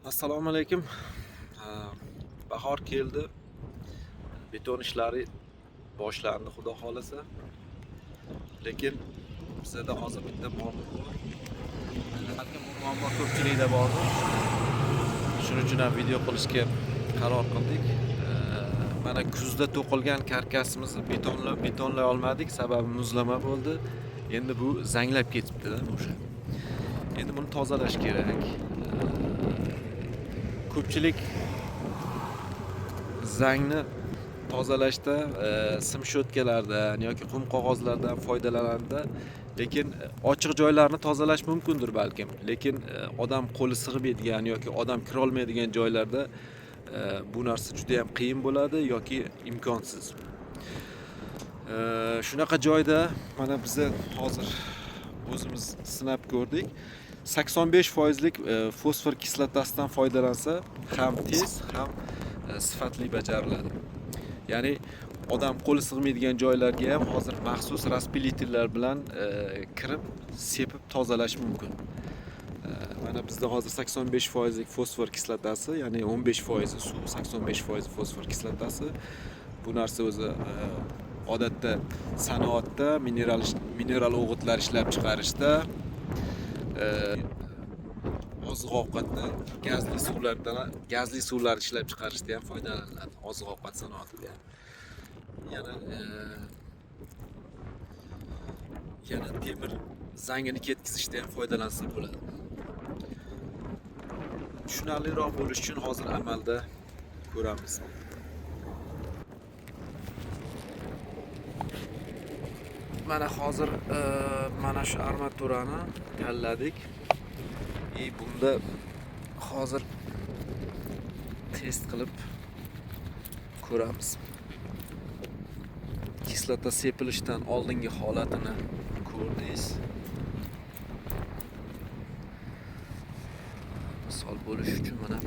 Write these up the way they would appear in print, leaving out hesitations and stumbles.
Assalomu alaykum. Bahor keldi. Beton ishlari boshlandi xudo xolasa. Lekin bizda hozir bitta muammo bor. Balkim bu muammo ko'pchilikda bordir. Shuning uchun ham video qilishga qaror qildik. Mana kuzda to'qilgan karkasimizni betonlay olmadik, sababi muzlama bo'ldi. Endi bu zanglab ketibdi-da o'sha. Endi buni tozalash kerak. Ko'pchilik zangni tozalashda sim shotkalardan yoki qum qog'ozlardan foydalanadi, lekin ochiq joylarni tozalash mumkindir balkim, lekin odam qo'li sig'maydigan yoki odam kira olmaydigan joylarda bu narsa juda ham qiyin bo'ladi yoki imkonsiz. Shunaqa joyda mana biz hozir o'zimiz sinab ko'rdik. 85% fosfor kislotasidan foydalansa ham tez, ham sifatli bajariladi. Ya'ni odam qo'li sig'maydigan joylarga ham hozir maxsus raspilitillar bilan kirib sepib tozalash mumkin. Mana bizda hozir 85% fosfor kislotasi, ya'ni 15% suv, 85% fosfor kislotasi. Bu narsa o'zi odatda sanoatda mineral o'g'itlar ishlab chiqarishda, oziq-ovqatda gazli suvlar ishlab chiqarishda ham foydalaniladi, oziq-ovqat sanoatida ham. Yana temir zangini ketkizishda ham foydalansa bo'ladi. Tushunarliroq bo'lish uchun hozir amalda ko'ramiz. Mana hozir mana shu armaturani tanladik. Bunda hozir test qilib ko'ramiz. Kislota sepilishdan oldingi holatini ko'rdingiz. Misol bo'lish uchun mana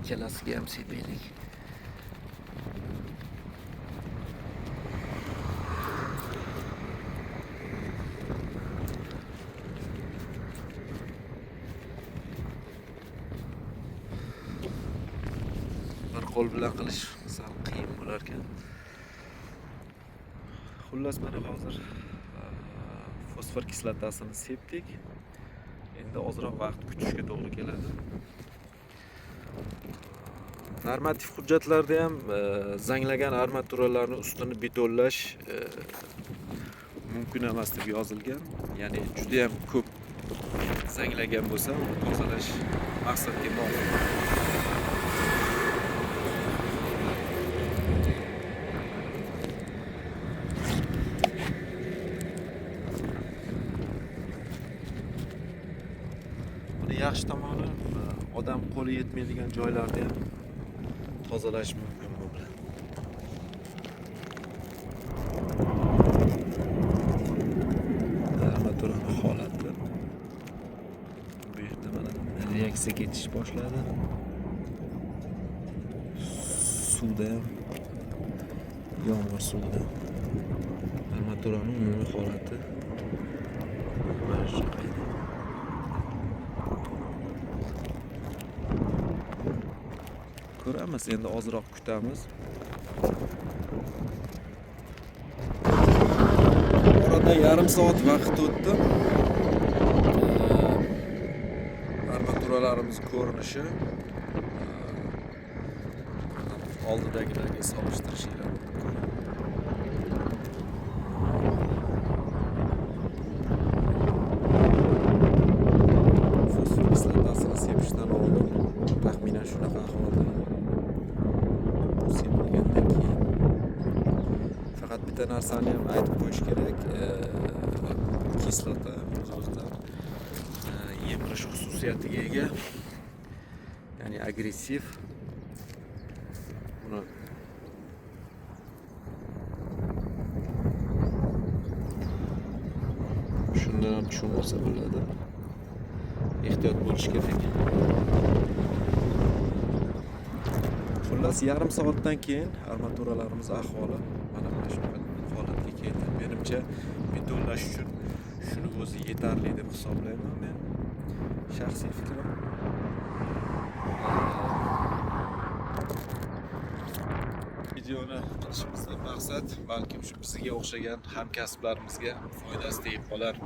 ikkalasiga ham sepaylik. Qo'l bilan qilish sal qiyin bo'lar ekan. Xullas mana hozir fosfor kislotasini sepdik. Endi ozroq vaqt kutishga to'g'ri keladi. Normativ hujjatlarda ham zanglagan armaturalarni ustini betonlash mumkin emas deb yozilgan. Ya'ni juda ham ko'p zanglagan bo'lsa, tozalash maqsadga bog'liq. Yaxshi tomoni odam qo'li yetmaydigan joylarda ham tozalash mumkin bu bilan. Armaturaning holati bu yerda mana reaksiya ketish boshladi. Suvda ham, yomg'ir suvida armaturaning umumiy holati mana shu. Ko'ramiz, endi ozroq kutamiz. Orada yarim soat vaqt o'tdi. Armaturalarimiz ko'rinishi oldidagilarga solishtirishlar mumkin. Fosfor kislotasini sepishdan oldin taxminan shunaqa ahvolda. Faqat bitta narsani ham aytib qo'yish kerak. Kislota o'z-o'zidan yemirish xususiyatiga ega. Ya'ni agressiv. Buni shundan ham tushunmasa bo'ladi. Ehtiyot bo'lish kerak. Xullas yarim soatdan keyin armaturalarimiz ahvoli mana shunaqa holatga keldi. Menimcha betonlash uchun shuni o'zi yetarli deb hisoblayman men. Shaxsiy fikrim. videoni qilishimizdan maqsad balkim shu bizga o'xshagan hamkasblarimizga foydasi tegib qolar.